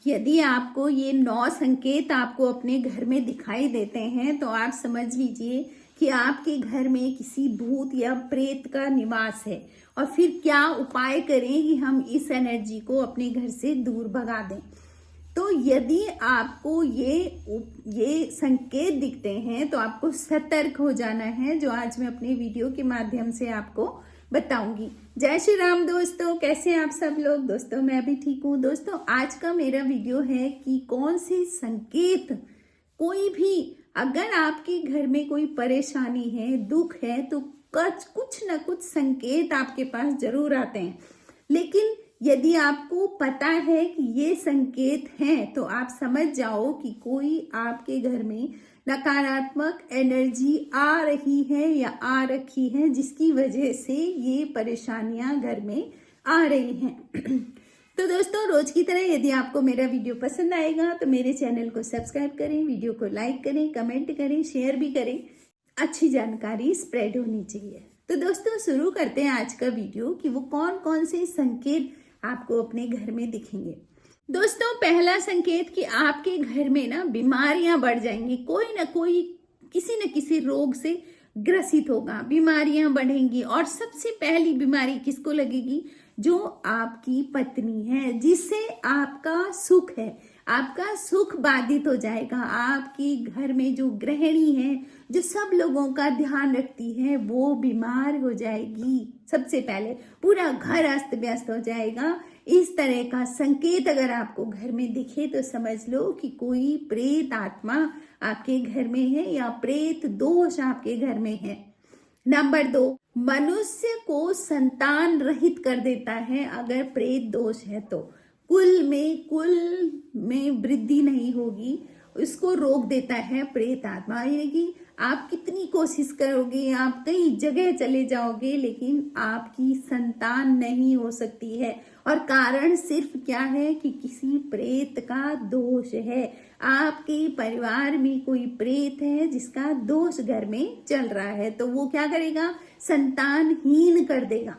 यदि आपको ये 9 संकेत आपको अपने घर में दिखाई देते हैं तो आप समझ लीजिए कि आपके घर में किसी भूत या प्रेत का निवास है। और फिर क्या उपाय करें कि हम इस एनर्जी को अपने घर से दूर भगा दें। तो यदि आपको ये संकेत दिखते हैं तो आपको सतर्क हो जाना है, जो आज मैं अपने वीडियो के माध्यम से आपको बताऊंगी। जय श्री राम दोस्तों, कैसे हैं आप सब लोग। दोस्तों मैं भी ठीक हूँ। दोस्तों आज का मेरा वीडियो है कि कौन से संकेत, कोई भी अगर आपके घर में कोई परेशानी है, दुख है, तो कुछ ना कुछ संकेत आपके पास जरूर आते हैं। लेकिन यदि आपको पता है कि ये संकेत हैं तो आप समझ जाओ कि कोई आपके घर में नकारात्मक एनर्जी आ रही है या आ रखी है, जिसकी वजह से ये परेशानियां घर में आ रही हैं। तो दोस्तों रोज की तरह यदि आपको मेरा वीडियो पसंद आएगा तो मेरे चैनल को सब्सक्राइब करें, वीडियो को लाइक करें, कमेंट करें, शेयर भी करें। अच्छी जानकारी स्प्रेड होनी चाहिए। तो दोस्तों शुरू करते हैं आज का वीडियो कि वो कौन कौन से संकेत आपको अपने घर में दिखेंगे। दोस्तों पहला संकेत कि आपके घर में ना बीमारियां बढ़ जाएंगी। कोई ना कोई किसी न किसी रोग से ग्रसित होगा, बीमारियां बढ़ेंगी। और सबसे पहली बीमारी किसको लगेगी? जो आपकी पत्नी है, जिससे आपका सुख है, आपका सुख बाधित हो जाएगा। आपकी घर में जो गृहिणी है, जो सब लोगों का ध्यान रखती है, वो बीमार हो जाएगी। सबसे पहले पूरा घर अस्त व्यस्त हो जाएगा। इस तरह का संकेत अगर आपको घर में दिखे तो समझ लो कि कोई प्रेत आत्मा आपके घर में है या प्रेत दोष आपके घर में है। नंबर 2, मनुष्य को संतान रहित कर देता है अगर प्रेत दोष है तो। कुल में वृद्धि नहीं होगी, उसको रोक देता है प्रेत आत्मा। यानी कि आप कितनी कोशिश करोगे, आप कई जगह चले जाओगे, लेकिन आपकी संतान नहीं हो सकती है। और कारण सिर्फ क्या है कि किसी प्रेत का दोष है। आपके परिवार में कोई प्रेत है जिसका दोष घर में चल रहा है, तो वो क्या करेगा? संतानहीन कर देगा।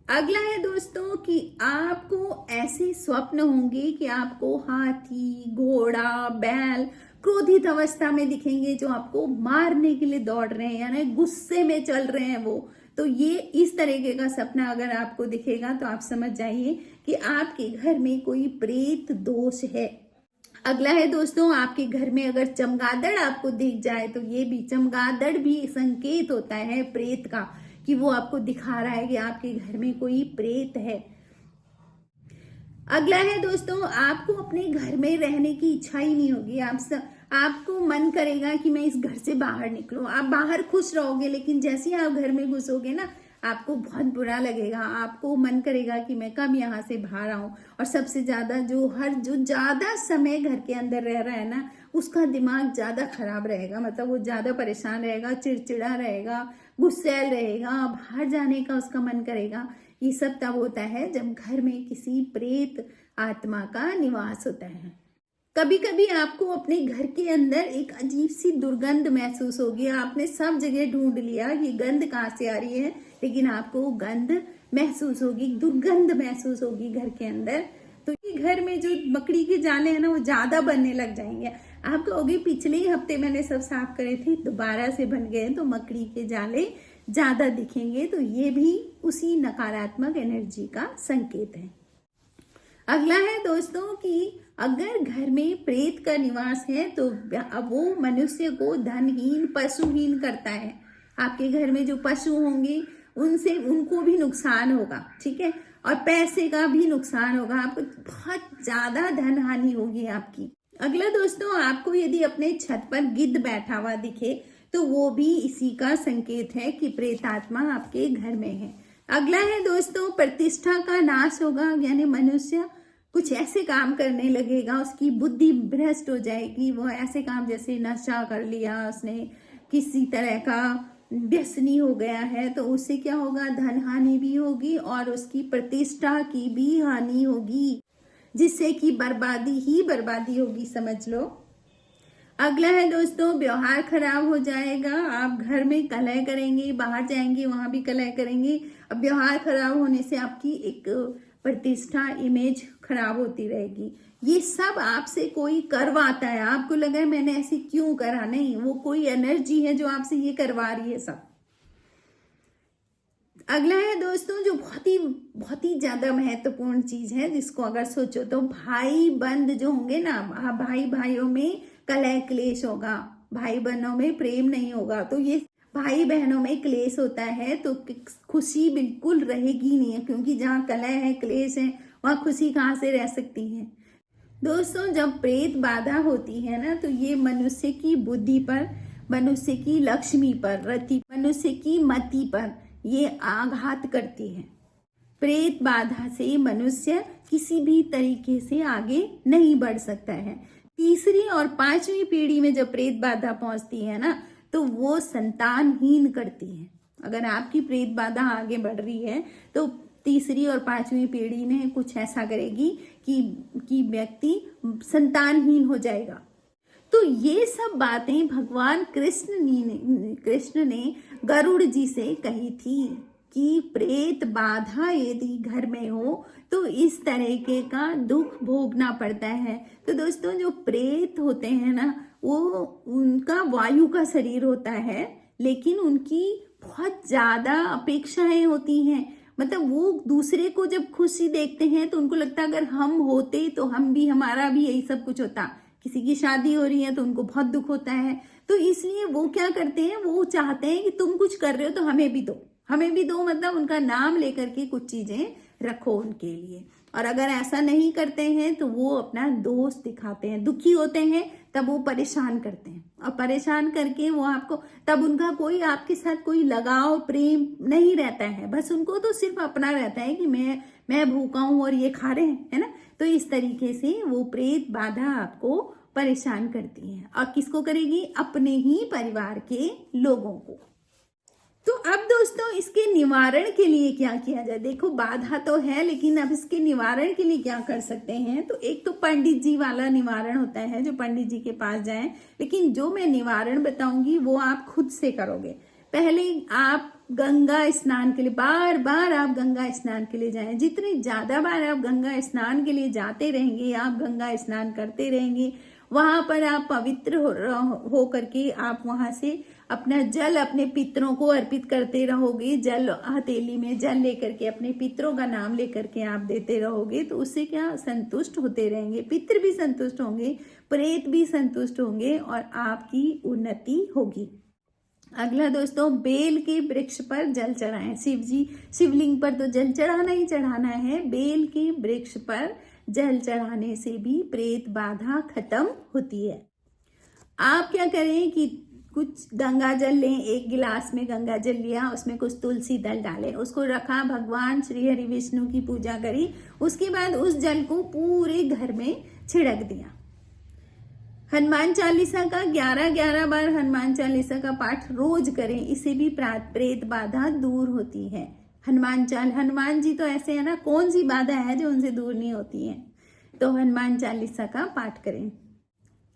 अगला है दोस्तों कि आपको ऐसे स्वप्न होंगे कि आपको हाथी, घोड़ा, बैल क्रोधित अवस्था में दिखेंगे, जो आपको मारने के लिए दौड़ रहे हैं, यानी गुस्से में चल रहे हैं वो। तो ये इस तरीके का सपना अगर आपको दिखेगा तो आप समझ जाइए कि आपके घर में कोई प्रेत दोष है। अगला है दोस्तों, आपके घर में अगर चमगादड़ आपको दिख जाए तो ये भी, चमगादड़ भी संकेत होता है प्रेत का, कि वो आपको दिखा रहा है कि आपके घर में कोई प्रेत है। अगला है दोस्तों, आपको अपने घर में रहने की इच्छा ही नहीं होगी। आपको मन करेगा कि मैं इस घर से बाहर निकलूं। आप बाहर खुश रहोगे, लेकिन जैसे ही आप घर में घुसोगे ना, आपको बहुत बुरा लगेगा। आपको मन करेगा कि मैं कब यहाँ से बाहर आऊं। और सबसे ज्यादा जो ज्यादा समय घर के अंदर रह रहा है ना, उसका दिमाग ज्यादा खराब रहेगा। मतलब वो ज्यादा परेशान रहेगा, चिड़चिड़ा रहेगा, गुस्सैल रहेगा, बाहर जाने का उसका मन करेगा। ये सब तब होता है जब घर में किसी प्रेत आत्मा का निवास होता है। कभी कभी आपको अपने घर के अंदर एक अजीब सी दुर्गंध महसूस होगी। आपने सब जगह ढूंढ लिया ये गंध कहाँ से आ रही है, लेकिन आपको गंध महसूस होगी, दुर्गंध महसूस होगी घर के अंदर। तो ये घर में जो मकड़ी के जाले हैं ना, वो ज्यादा बनने लग जाएंगे। आप कहोगे पिछले ही हफ्ते मैंने सब साफ करे थे, दोबारा से बन गए, तो मकड़ी के जाले ज्यादा दिखेंगे। तो ये भी उसी नकारात्मक एनर्जी का संकेत है। अगला है दोस्तों कि अगर घर में प्रेत का निवास है तो वो मनुष्य को धनहीन, पशुहीन करता है। आपके घर में जो पशु होंगे उनको भी नुकसान होगा, ठीक है, और पैसे का भी नुकसान होगा। आपको बहुत ज्यादा धन हानि होगी आपकी। अगला दोस्तों, आपको यदि अपने छत पर गिद्ध बैठा हुआ दिखे तो वो भी इसी का संकेत है कि प्रेत आत्मा आपके घर में है। अगला है दोस्तों, प्रतिष्ठा का नाश होगा, यानी मनुष्य कुछ ऐसे काम करने लगेगा, उसकी बुद्धि भ्रष्ट हो जाएगी। वो ऐसे काम जैसे नशा कर लिया उसने, किसी तरह का व्यसनी हो गया है, तो उससे क्या होगा? धन हानि भी होगी और उसकी प्रतिष्ठा की भी हानि होगी, जिससे कि बर्बादी ही बर्बादी होगी, समझ लो। अगला है दोस्तों, व्यवहार खराब हो जाएगा। आप घर में कलह करेंगे, बाहर जाएंगे वहां भी कलह करेंगे। अब व्यवहार खराब होने से आपकी एक प्रतिष्ठा, इमेज खराब होती रहेगी। ये सब आपसे कोई करवाता है, आपको लगा है मैंने ऐसे क्यों करा, नहीं, वो कोई एनर्जी है जो आपसे ये करवा रही है सब। अगला है दोस्तों जो बहुत ही ज्यादा महत्वपूर्ण चीज है, जिसको अगर सोचो तो भाई बंद जो होंगे ना, भाई भाइयों में कलह क्लेश होगा, भाई बहनों में प्रेम नहीं होगा, तो ये भाई बहनों में क्लेश होता है तो खुशी बिल्कुल रहेगी नहीं है, क्योंकि जहाँ कलह है, क्लेश है, वहां खुशी कहाँ से रह सकती है। दोस्तों जब प्रेत बाधा होती है ना, तो ये मनुष्य की बुद्धि पर, मनुष्य की लक्ष्मी पर, रति, मनुष्य की मति पर ये आघात करती है। प्रेत बाधा से मनुष्य किसी भी तरीके से आगे नहीं बढ़ सकता है। तीसरी और पांचवी पीढ़ी में जब प्रेत बाधा पहुंचती है ना, तो वो संतानहीन करती है। अगर आपकी प्रेत बाधा आगे बढ़ रही है तो तीसरी और पांचवी पीढ़ी में कुछ ऐसा करेगी कि व्यक्ति संतानहीन हो जाएगा। तो ये सब बातें भगवान कृष्ण ने गरुड़ जी से कही थी कि प्रेत बाधा यदि घर में हो तो इस तरीके का दुख भोगना पड़ता है। तो दोस्तों जो प्रेत होते हैं ना, वो उनका वायु का शरीर होता है, लेकिन उनकी बहुत ज्यादा अपेक्षाएं होती हैं। मतलब वो दूसरे को जब खुशी देखते हैं तो उनको लगता है अगर हम होते तो हम भी, हमारा भी यही सब कुछ होता। किसी की शादी हो रही है तो उनको बहुत दुख होता है, तो इसलिए वो क्या करते हैं, वो चाहते हैं कि तुम कुछ कर रहे हो तो हमें भी दो, हमें भी दो, मतलब उनका नाम लेकर के कुछ चीजें रखो उनके लिए। और अगर ऐसा नहीं करते हैं तो वो अपना दोष दिखाते हैं, दुखी होते हैं तब वो परेशान करते हैं, और परेशान करके वो आपको, तब उनका कोई आपके साथ कोई लगाव प्रेम नहीं रहता है, बस उनको तो सिर्फ अपना रहता है कि मैं भूखा हूं और ये खा रहे हैं, है ना। तो इस तरीके से वो प्रेत बाधा आपको परेशान करती है, और किसको करेगी, अपने ही परिवार के लोगों को। तो अब दोस्तों इसके निवारण के लिए क्या किया जाए। देखो बाधा तो है, लेकिन अब इसके निवारण के लिए क्या कर सकते हैं। तो एक तो पंडित जी वाला निवारण होता है, जो पंडित जी के पास जाएं, लेकिन जो मैं निवारण बताऊंगी वो आप खुद से करोगे। पहले आप गंगा स्नान के लिए, बार बार आप गंगा स्नान के लिए जाएं। जितनी ज्यादा बार आप गंगा स्नान के लिए जाते रहेंगे, आप गंगा स्नान करते रहेंगे, वहां पर आप पवित्र हो करके आप वहां से अपना जल अपने पितरों को अर्पित करते रहोगे। जल हथेली में जल लेकर के अपने पितरों का नाम लेकर के आप देते रहोगे, तो उससे क्या, संतुष्ट होते रहेंगे, पितर भी संतुष्ट होंगे, प्रेत भी संतुष्ट होंगे, और आपकी उन्नति होगी। अगला दोस्तों, बेल के वृक्ष पर जल चढ़ाएं। शिवलिंग पर तो जल चढ़ाना ही चढ़ाना है, बेल के वृक्ष पर जल चढ़ाने से भी प्रेत बाधा खत्म होती है। आप क्या करें कि कुछ गंगा जल लें, एक गिलास में गंगा जल लिया, उसमें कुछ तुलसी दल डालें, उसको रखा, भगवान श्री हरि विष्णु की पूजा करी, उसके बाद उस जल को पूरे घर में छिड़क दिया। हनुमान चालीसा का 11 बार हनुमान चालीसा का पाठ रोज करें, इससे भी प्रेत बाधा दूर होती है। हनुमान जी तो ऐसे है ना, कौन सी बाधा है जो उनसे दूर नहीं होती है। तो हनुमान चालीसा का पाठ करें।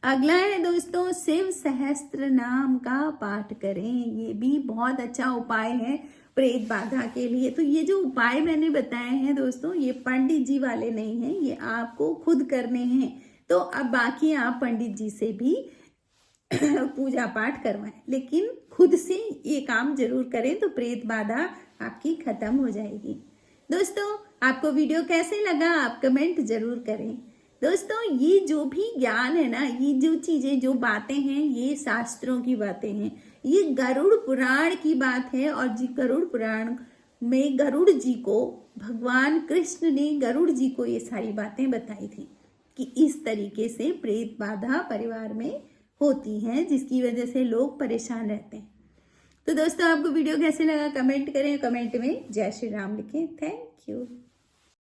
अगला है दोस्तों, शिव सहस्त्र नाम का पाठ करें। ये भी बहुत अच्छा उपाय है प्रेत बाधा के लिए। तो ये जो उपाय मैंने बताए हैं दोस्तों, ये पंडित जी वाले नहीं हैं, ये आपको खुद करने हैं। तो अब बाकी आप पंडित जी से भी पूजा पाठ करवाएं, लेकिन खुद से ये काम जरूर करें, तो प्रेत बाधा आपकी खत्म हो जाएगी। दोस्तों आपको वीडियो कैसे लगा, आप कमेंट जरूर करें। दोस्तों ये जो भी ज्ञान है ना, ये जो चीजें, जो बातें हैं, ये शास्त्रों की बातें हैं, ये गरुड़ पुराण की बात है। और गरुड़ पुराण में गरुड़ जी को, भगवान कृष्ण ने गरुड़ जी को ये सारी बातें बताई थी कि इस तरीके से प्रेत बाधा परिवार में होती है, जिसकी वजह से लोग परेशान रहते हैं। तो दोस्तों आपको वीडियो कैसे लगा कमेंट करें, कमेंट में जय श्री राम लिखें। Thank you.